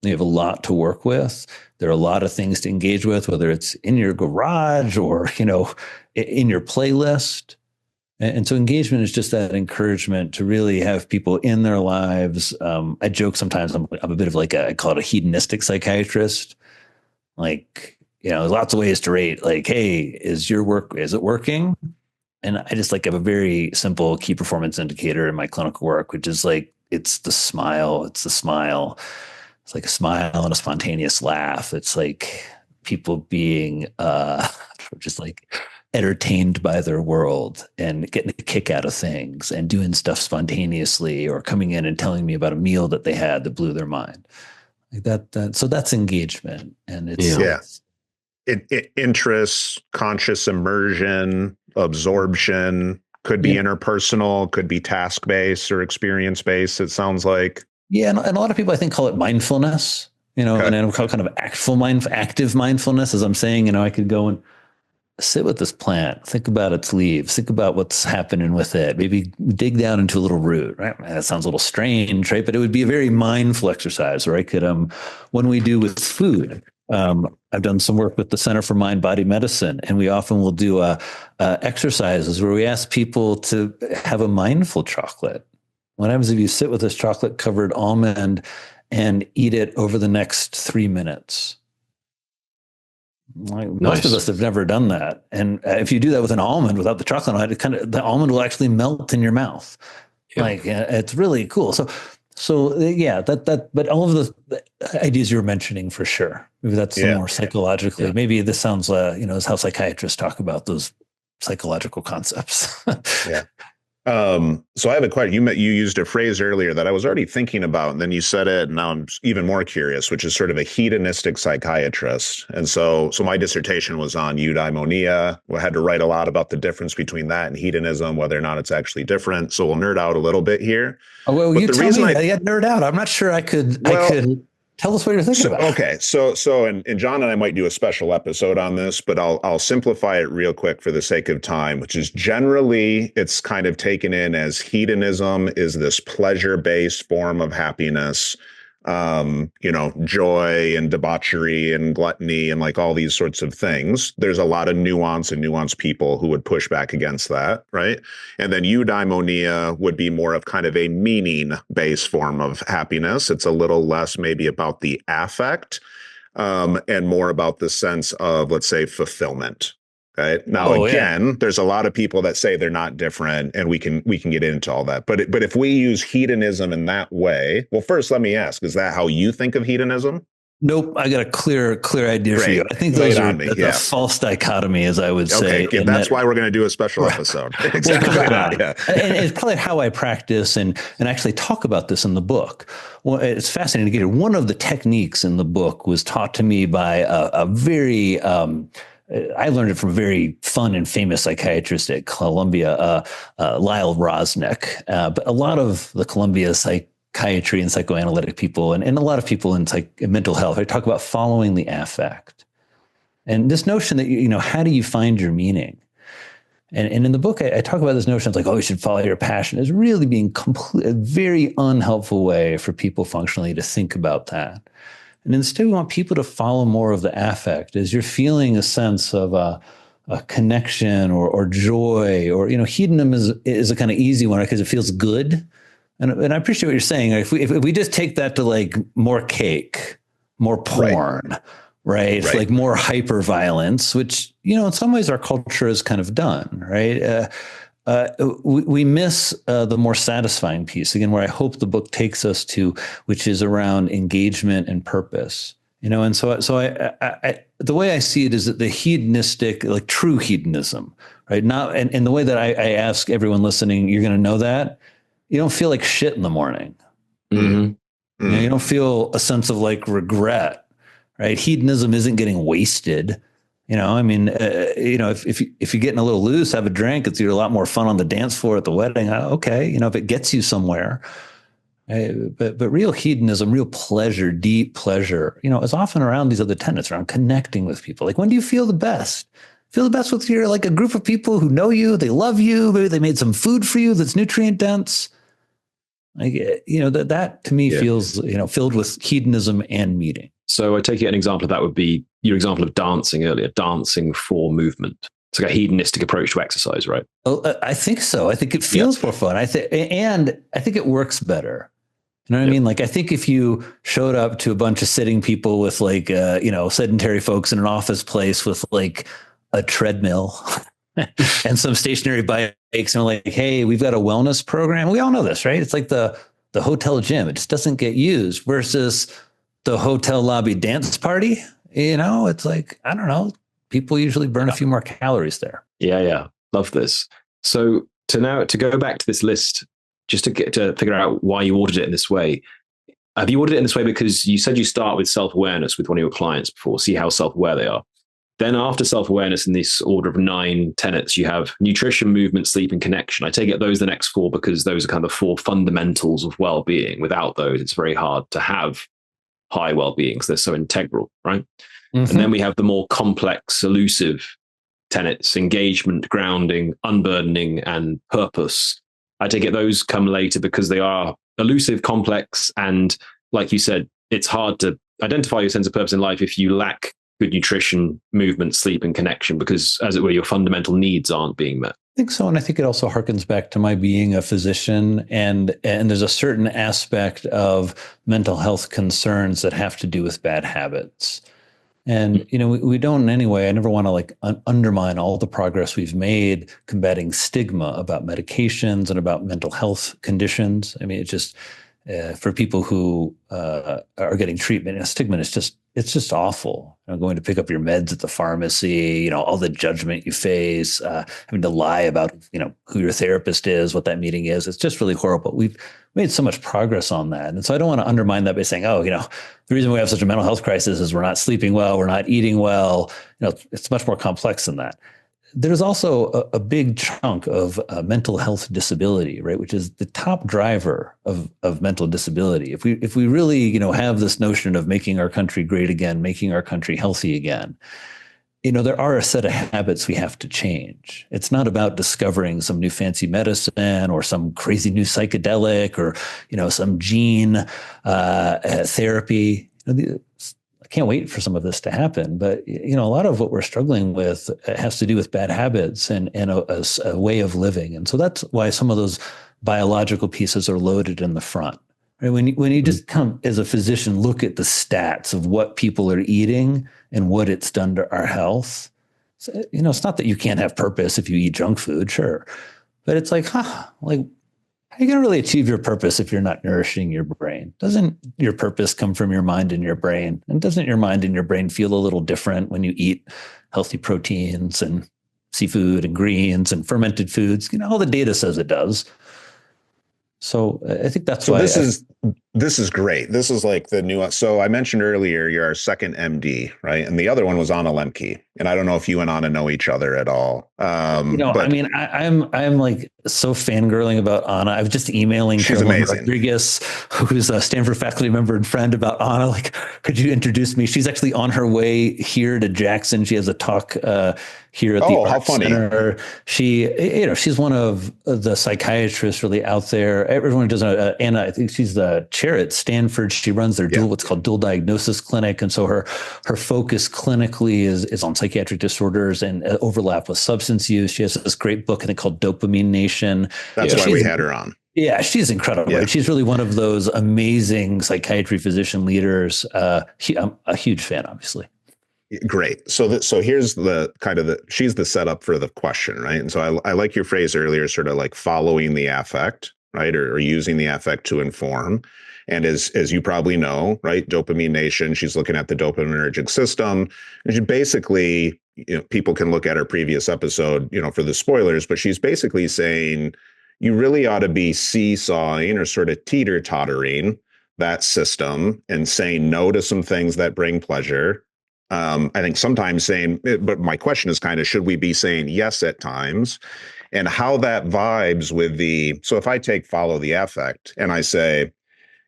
you have a lot to work with. There are a lot of things to engage with, whether it's in your garage or, in your playlist. And so engagement is just that encouragement to really have people in their lives. I joke sometimes I'm a bit of like I call it a hedonistic psychiatrist. Like, there's lots of ways to rate like, hey, is it working? And I just have a very simple key performance indicator in my clinical work, which is like, it's the smile. It's the smile. It's like a smile and a spontaneous laugh. It's like people being just like entertained by their world and getting a kick out of things and doing stuff spontaneously or coming in and telling me about a meal that they had that blew their mind. Like that. So that's engagement. And it's interest, conscious immersion, absorption, could be interpersonal, could be task-based or experience-based, it sounds like. Yeah, and a lot of people I think call it mindfulness, and I would call it kind of active mindfulness. As I'm saying, I could go and sit with this plant, think about its leaves, think about what's happening with it, maybe dig down into a little root, right? That sounds a little strange, right? But it would be a very mindful exercise, or I could, when we do with food, I've done some work with the Center for Mind Body Medicine, and we often will do exercises where we ask people to have a mindful chocolate. What happens if you sit with this chocolate covered almond and eat it over the next 3 minutes? Most of us have never done that. And if you do that with an almond without the chocolate on it, the almond will actually melt in your mouth. Yep. It's really cool. So yeah, but all of the ideas you were mentioning for sure. Maybe that's more psychologically. Yeah. Maybe this sounds, is how psychiatrists talk about those psychological concepts. Yeah. So I have a question. You used a phrase earlier that I was already thinking about, and then you said it, and now I'm even more curious, which is sort of a hedonistic psychiatrist. And so my dissertation was on eudaimonia. I had to write a lot about the difference between that and hedonism, whether or not it's actually different. So we'll nerd out a little bit here. Oh, well, but you tell me I get nerd out. I'm not sure I could tell us what you're thinking about. Okay. So, and John and I might do a special episode on this, but I'll simplify it real quick for the sake of time, which is generally it's kind of taken in as hedonism is this pleasure-based form of happiness, joy and debauchery and gluttony and like all these sorts of things. There's a lot of nuance and nuanced people who would push back against that, right? And then eudaimonia would be more of kind of a meaning-based form of happiness. It's a little less maybe about the affect and more about the sense of, let's say, fulfillment. Right? Now, there's a lot of people that say they're not different, and we can get into all that. But if we use hedonism in that way, well, first, let me ask, is that how you think of hedonism? Nope. I got a clear idea for you. I think those are a false dichotomy, as I would say. Okay, that's why we're going to do a special episode. Exactly. And it's probably how I practice and actually talk about this in the book. Well, it's fascinating to get it. One of the techniques in the book was taught to me by a very I learned it from a very fun and famous psychiatrist at Columbia, Lyle Rosnick. But a lot of the Columbia psychiatry and psychoanalytic people, and a lot of people in mental health, I talk about following the affect. And this notion that, how do you find your meaning? And in the book, I talk about this notion of like, oh, you should follow your passion, is really being a very unhelpful way for people functionally to think about that. And instead, we want people to follow more of the affect as you're feeling a sense of a connection or joy, or, hedonism is a kind of easy one because it feels good. And I appreciate what you're saying. If we just take that to like more cake, more porn, right? Like more hyper violence, which, in some ways our culture has kind of done, right? We miss the more satisfying piece, again, where I hope the book takes us to, which is around engagement and purpose. And so I the way I see it is that the hedonistic, like true hedonism, right? Not, and the way that I ask everyone listening, you're going to know that you don't feel like shit in the morning. Mm-hmm. You don't feel a sense of like regret, right? Hedonism isn't getting wasted. If you're getting a little loose, have a drink. It's a lot more fun on the dance floor at the wedding. Okay, if it gets you somewhere. But real hedonism, real pleasure, deep pleasure, is often around these other tenets, around connecting with people. Like, when do you feel the best? Feel the best with like a group of people who know you, they love you, maybe they made some food for you that's nutrient dense. Like, that to me feels, filled with hedonism and meaning. So I take it an example of that would be your example of dancing earlier, dancing for movement. It's like a hedonistic approach to exercise, right? Oh, I think so. I think it feels more fun. And I think it works better. You know what I mean? Like, I think if you showed up to a bunch of sitting people with like, sedentary folks in an office place with like a treadmill and some stationary bikes, and like, hey, we've got a wellness program. We all know this, right? It's like the hotel gym. It just doesn't get used versus the hotel lobby dance party. It's like, I don't know. People usually burn a few more calories there. Yeah. Love this. So to go back to this list, just to figure out why you ordered it in this way. Have you ordered it in this way because you said you start with self-awareness with one of your clients before, see how self-aware they are. Then after self-awareness, in this order of 9 tenets, you have nutrition, movement, sleep, and connection. I take it those are the next 4 because those are kind of the 4 fundamentals of well-being. Without those, it's very hard to have high well-being because they're so integral, right? Mm-hmm. And then we have the more complex, elusive tenets: engagement, grounding, unburdening, and purpose. I take it those come later because they are elusive, complex, and like you said, it's hard to identify your sense of purpose in life if you lack good nutrition, movement, sleep, and connection, because, as it were, your fundamental needs aren't being met. I think so. And I think it also harkens back to my being a physician. And there's a certain aspect of mental health concerns that have to do with bad habits. And, we don't in any way, I never want to like undermine all the progress we've made combating stigma about medications and about mental health conditions. I mean, it's just for people who are getting treatment, stigma is it's just awful. Going to pick up your meds at the pharmacy, all the judgment you face, having to lie about, who your therapist is, what that meeting is. It's just really horrible. We've made so much progress on that. And so I don't want to undermine that by saying, the reason we have such a mental health crisis is we're not sleeping well, we're not eating well. It's much more complex than that. There's also a big chunk of mental health disability, right, which is the top driver of mental disability. If we really, have this notion of making our country great again, making our country healthy again, there are a set of habits we have to change. It's not about discovering some new fancy medicine or some crazy new psychedelic or, some gene therapy. I can't wait for some of this to happen. But, a lot of what we're struggling with has to do with bad habits and a way of living. And so that's why some of those biological pieces are loaded in the front. Right? When you just come as a physician, look at the stats of what people are eating and what it's done to our health. So, it's not that you can't have purpose if you eat junk food, sure. But it's like, how are you going to really achieve your purpose if you're not nourishing your brain? Doesn't your purpose come from your mind and your brain? And doesn't your mind and your brain feel a little different when you eat healthy proteins and seafood and greens and fermented foods? All the data says it does. So I think that's why. This This is great. This is like the new. So I mentioned earlier, you're our second MD, right? And the other one was Anna Lemke. And I don't know if you and Anna know each other at all. But I mean, I'm like so fangirling about Anna. I was just emailing she's Carolyn amazing. Rodriguez, who's a Stanford faculty member and friend, about Anna. Like, could you introduce me? She's actually on her way here to Jackson. She has a talk here at the Art Center. She's one of the psychiatrists really out there. Everyone doesn't know Anna. I think she's the chair at Stanford. She runs their what's called dual diagnosis clinic. And so her focus clinically is on psychiatric disorders and overlap with substance use. She has this great book, I think, called Dopamine Nation. That's why we had her on. Yeah, she's incredible. Yeah. She's really one of those amazing psychiatry physician leaders. I'm a huge fan, obviously. Great. So here's the she's the setup for the question, right? And so I like your phrase earlier, sort of like following the affect, right? Or using the affect to inform. And as you probably know, right, Dopamine Nation, she's looking at the dopaminergic system. And she basically, people can look at her previous episode, for the spoilers, but she's basically saying you really ought to be seesawing or sort of teeter-tottering that system and saying no to some things that bring pleasure. I think sometimes but my question is kind of, should we be saying yes at times? And how that vibes with so if I take follow the affect and I say,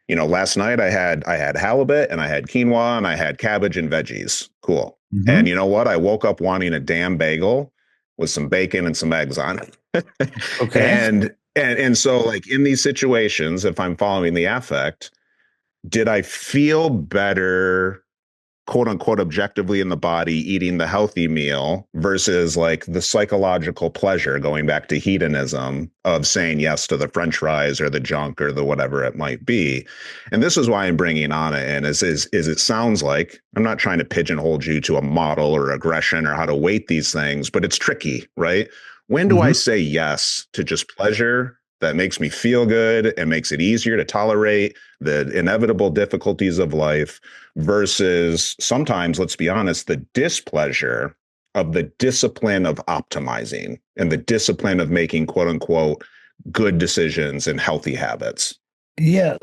last night I had halibut and I had quinoa and I had cabbage and veggies. Cool. Mm-hmm. And you know what? I woke up wanting a damn bagel with some bacon and some eggs on it. Okay. And so like in these situations, if I'm following the affect, did I feel better, quote unquote, objectively in the body eating the healthy meal versus like the psychological pleasure, going back to hedonism, of saying yes to the French fries or the junk or the whatever it might be? And this is why I'm bringing Anna in is it sounds like, I'm not trying to pigeonhole you to a model or aggression or how to weight these things, but it's tricky, right? When do I say yes to just pleasure that makes me feel good and makes it easier to tolerate the inevitable difficulties of life versus sometimes, let's be honest, the displeasure of the discipline of optimizing and the discipline of making, quote unquote, good decisions and healthy habits? Yeah,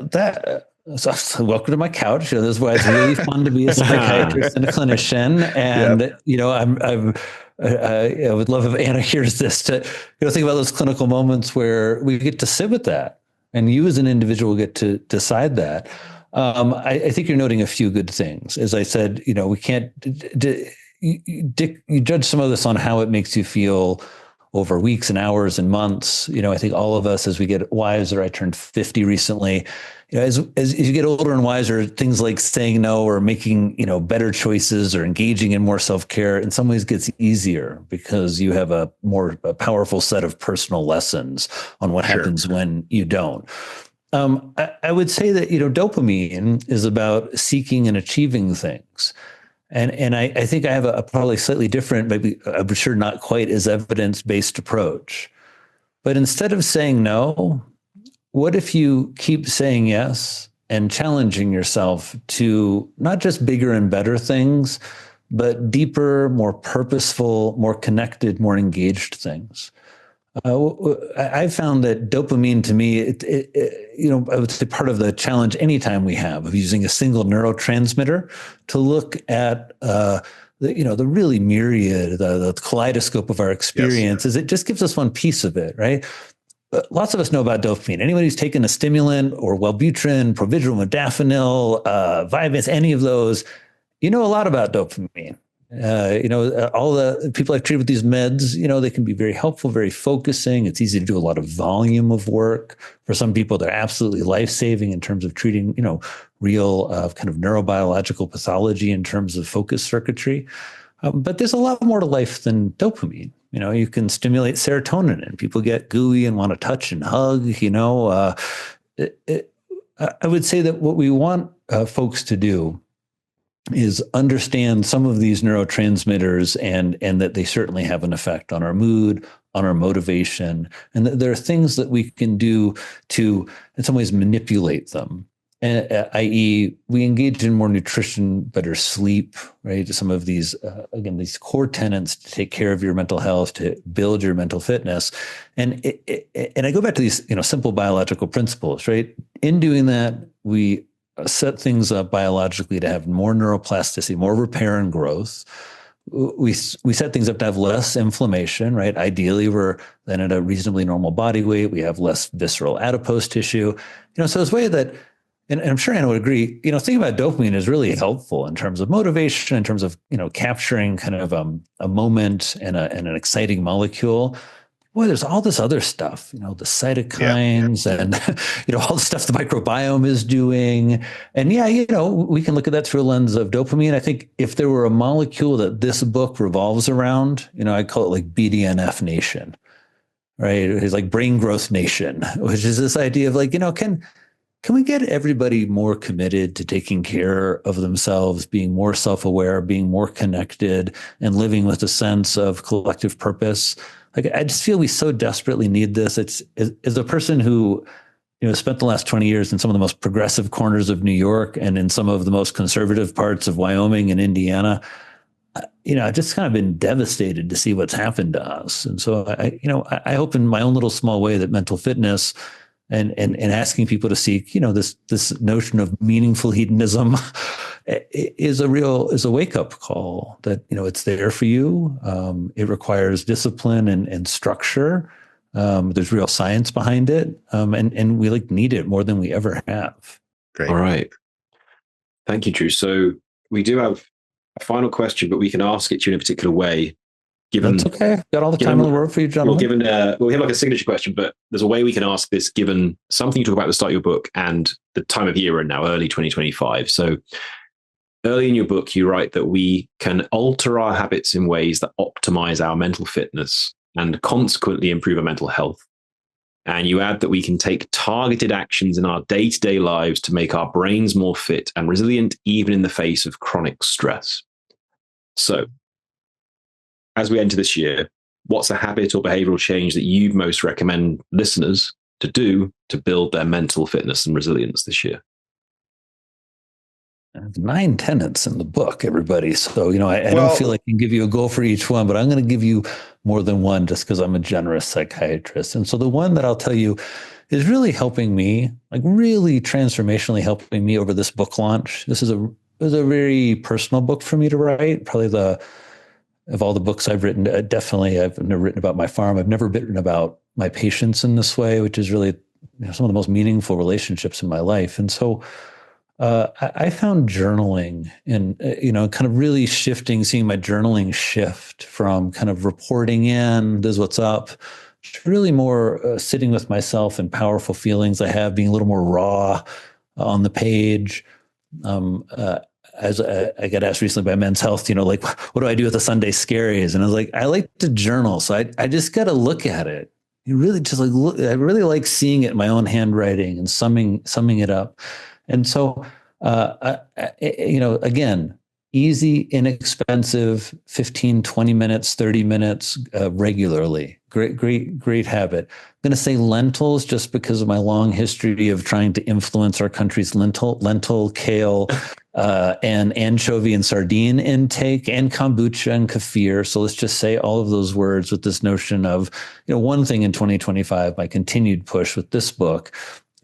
so welcome to my couch. This is why it's really fun to be a psychiatrist and a clinician. And, I would love if Anna hears this to think about those clinical moments where we get to sit with that, and you as an individual get to decide that. I think you're noting a few good things. As I said, we can't you judge some of this on how it makes you feel over weeks and hours and months. I think all of us, as we get wiser, I turned 50 recently. As you get older and wiser, things like saying no or making, better choices or engaging in more self-care in some ways gets easier because you have a more powerful set of personal lessons on what happens when you don't. I would say that, dopamine is about seeking and achieving things. And I think I have a probably slightly different, maybe I'm sure not quite as evidence-based approach. But instead of saying no, what if you keep saying yes and challenging yourself to not just bigger and better things, but deeper, more purposeful, more connected, more engaged things? I found that dopamine, to me, I would say part of the challenge anytime we have of using a single neurotransmitter to look at the really myriad, the kaleidoscope of our experience, is it just gives us one piece of it, right? Lots of us know about dopamine. Anybody who's taken a stimulant or Wellbutrin, Provigil, modafinil, Vyvanse, any of those, a lot about dopamine. All the people I've treated with these meds, they can be very helpful, very focusing. It's easy to do a lot of volume of work. For some people, they're absolutely life-saving in terms of treating, real kind of neurobiological pathology in terms of focus circuitry. But there's a lot more to life than dopamine. You can stimulate serotonin and people get gooey and want to touch and hug. I would say that what we want folks to do is understand some of these neurotransmitters and that they certainly have an effect on our mood, on our motivation, and that there are things that we can do to, in some ways, manipulate them. I.e., we engage in more nutrition, better sleep, right? Some of these, these core tenets to take care of your mental health, to build your mental fitness. And I go back to these, simple biological principles, right? In doing that, we set things up biologically to have more neuroplasticity, more repair and growth. We set things up to have less inflammation, right? Ideally, we're then at a reasonably normal body weight. We have less visceral adipose tissue. So it's a way that, and I'm sure Anna would agree, thinking about dopamine is really helpful in terms of motivation, in terms of, capturing kind of a moment and an exciting molecule. Boy, there's all this other stuff, the cytokines and, all the stuff the microbiome is doing. And we can look at that through a lens of dopamine. I think if there were a molecule that this book revolves around, I call it like BDNF nation, right? It's like brain growth nation, which is this idea of like, can we get everybody more committed to taking care of themselves, being more self-aware, being more connected, and living with a sense of collective purpose? Like, I just feel we so desperately need this. It's as a person who, spent the last 20 years in some of the most progressive corners of New York and in some of the most conservative parts of Wyoming and Indiana. I've just kind of been devastated to see what's happened to us. And so I hope in my own little small way that mental fitness and asking people to seek, this notion of meaningful hedonism is a wake-up call that, it's there for you. It requires discipline and structure. There's real science behind it. And we need it more than we ever have. Great. All right. Thank you, Drew. So we do have a final question, but we can ask it to you in a particular way. That's okay. Got all the time in the world for you, gentlemen. We have like a signature question, but there's a way we can ask this given something you talk about at the start of your book and the time of year we're in now, early 2025. So early in your book, you write that we can alter our habits in ways that optimize our mental fitness and consequently improve our mental health. And you add that we can take targeted actions in our day-to-day lives to make our brains more fit and resilient, even in the face of chronic stress. So, as we enter this year, what's a habit or behavioral change that you'd most recommend listeners to do to build their mental fitness and resilience this year? I have 9 tenets in the book, everybody. So, I don't feel like I can give you a goal for each one, but I'm going to give you more than one just because I'm a generous psychiatrist. And so the one that I'll tell you is really helping me, like really transformationally helping me over this book launch. This is a very personal book for me to write. Probably of all the books I've written, definitely I've never written about my farm. I've never written about my patients in this way, which is really some of the most meaningful relationships in my life. And so I found journaling and, kind of really seeing my journaling shift from kind of reporting in, this is what's up, to really more sitting with myself and powerful feelings I have, being a little more raw on the page. As I got asked recently by Men's Health, what do I do with the Sunday scaries? And I was like, I like to journal. So I just got to look at it. You really just look. I really like seeing it in my own handwriting and summing it up. And so, again, easy, inexpensive, 15, 20 minutes, 30 minutes regularly. Great habit. I'm going to say lentils just because of my long history of trying to influence our country's lentil, kale, and anchovy and sardine intake, and kombucha and kefir. So let's just say all of those words with this notion of, one thing in 2025, my continued push with this book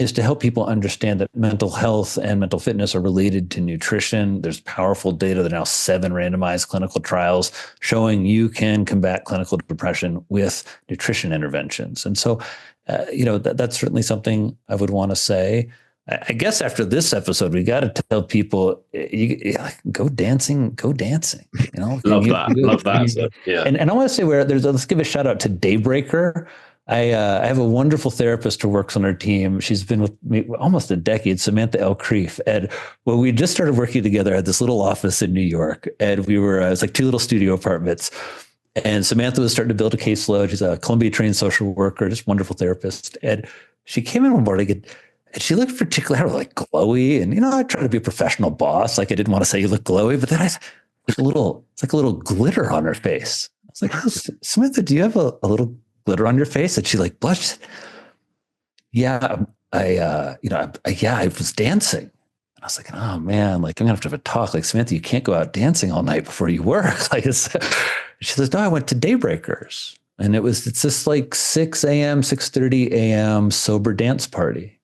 is to help people understand that mental health and mental fitness are related to nutrition. There's powerful data. There are now 7 randomized clinical trials showing you can combat clinical depression with nutrition interventions. And so, that's certainly something I would want to say. I guess after this episode, we got to tell people, go dancing. Love that. So, yeah. And I want to say let's give a shout out to Daybreaker. I have a wonderful therapist who works on our team. She's been with me almost a decade, Samantha L. Creef. And when we just started working together at this little office in New York, and it was like 2 little studio apartments. And Samantha was starting to build a caseload. She's a Columbia-trained social worker, just wonderful therapist. And she came in one morning and she looked particularly glowy. And, I tried to be a professional boss. Like I didn't want to say you look glowy, but then it's like a little glitter on her face. I was like, oh, Samantha, do you have a little glitter on your face? And she blushed. Yeah, I was dancing. And I was like, oh man, I'm gonna have to have a talk. Samantha, you can't go out dancing all night before you work. She says, no, I went to Daybreakers. And it's this 6 a.m., 6:30 a.m. sober dance party.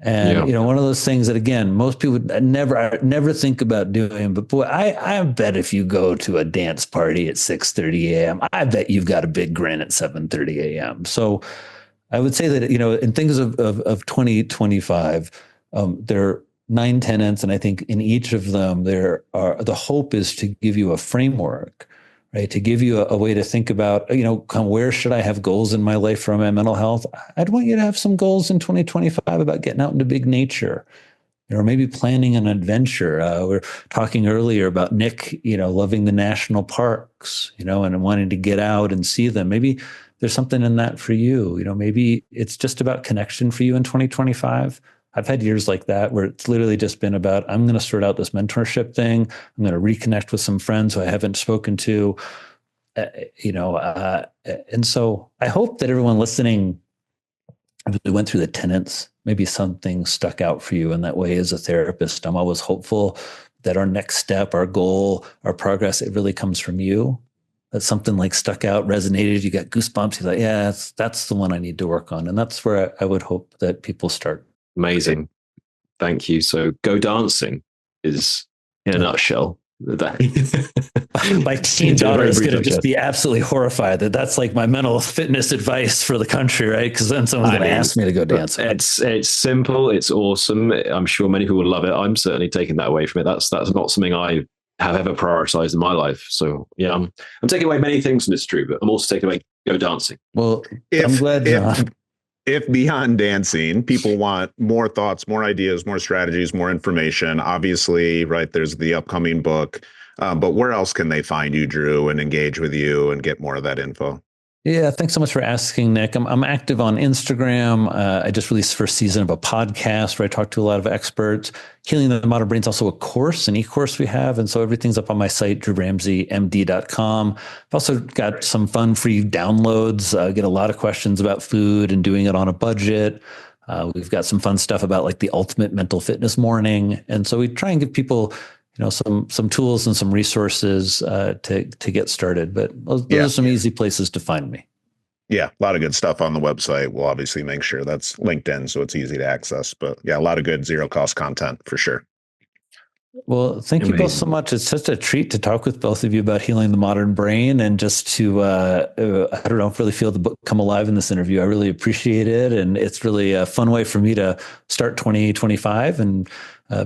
And, one of those things that, again, most people would never think about doing. But boy, I bet if you go to a dance party at 6:30 a.m., I bet you've got a big grin at 7:30 a.m. So I would say that, in things of 2025, there are 9 tenets. And I think in each of them, the hope is to give you a framework, right? To give you a way to think about, where should I have goals in my life for my mental health? I'd want you to have some goals in 2025 about getting out into big nature, or maybe planning an adventure. We're talking earlier about Nick, loving the national parks, and wanting to get out and see them. Maybe there's something in that for you. Maybe it's just about connection for you in 2025. I've had years like that where it's literally just been about, I'm going to sort out this mentorship thing. I'm going to reconnect with some friends who I haven't spoken to, and so I hope that everyone listening really went through the tenets. Maybe something stuck out for you in that way. As a therapist, I'm always hopeful that our next step, our goal, our progress, it really comes from you. That something like stuck out, resonated, you got goosebumps. You're like, yeah, that's the one I need to work on. And that's where I would hope that people start. Amazing. Thank you. So go dancing is, in a nutshell, my teen daughter is going to just be absolutely horrified that's like my mental fitness advice for the country, right? Because then someone's going to ask me to go dance. It's simple. It's awesome. I'm sure many people will love it. I'm certainly taking that away from it. That's not something I have ever prioritized in my life. So yeah, I'm taking away many things from this, Drew, but I'm also taking away go dancing. Well, I'm glad, John. If beyond dancing, people want more thoughts, more ideas, more strategies, more information, obviously, right, there's the upcoming book. But where else can they find you, Drew, and engage with you and get more of that info? Yeah, thanks so much for asking, Nick. I'm active on Instagram. I just released the first season of a podcast where I talk to a lot of experts. Healing the Modern Brain is also a course, an e-course we have. And so everything's up on my site, drewramseymd.com. I've also got some fun free downloads. I get a lot of questions about food and doing it on a budget. We've got some fun stuff about like the ultimate mental fitness morning. And so we try and give people some tools and some resources to get started. But those are some easy places to find me. Yeah, a lot of good stuff on the website. We'll obviously make sure that's linked in so it's easy to access. But yeah, a lot of good zero-cost content for sure. Well, thank you both so much. It's just a treat to talk with both of you about healing the modern brain and just to, really feel the book come alive in this interview. I really appreciate it. And it's really a fun way for me to start 2025 and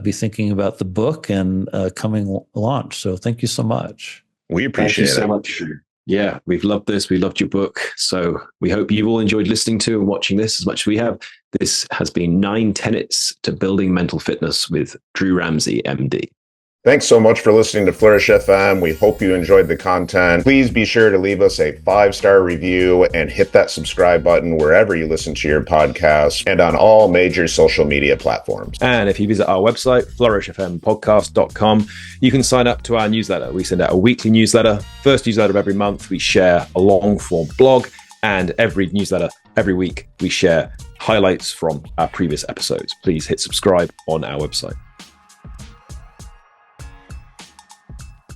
be thinking about the book and coming launch. So thank you so much. We appreciate it. Thank you so much. Yeah, we've loved this. We loved your book. So we hope you've all enjoyed listening to and watching this as much as we have. This has been 9 Tenets to Building Mental Fitness with Drew Ramsey, MD. Thanks so much for listening to Flourish FM. We hope you enjoyed the content. Please be sure to leave us a 5-star review and hit that subscribe button wherever you listen to your podcast and on all major social media platforms. And if you visit our website, flourishfmpodcast.com, you can sign up to our newsletter. We send out a weekly newsletter. First newsletter of every month, we share a long form blog, and every newsletter, every week, we share highlights from our previous episodes. Please hit subscribe on our website.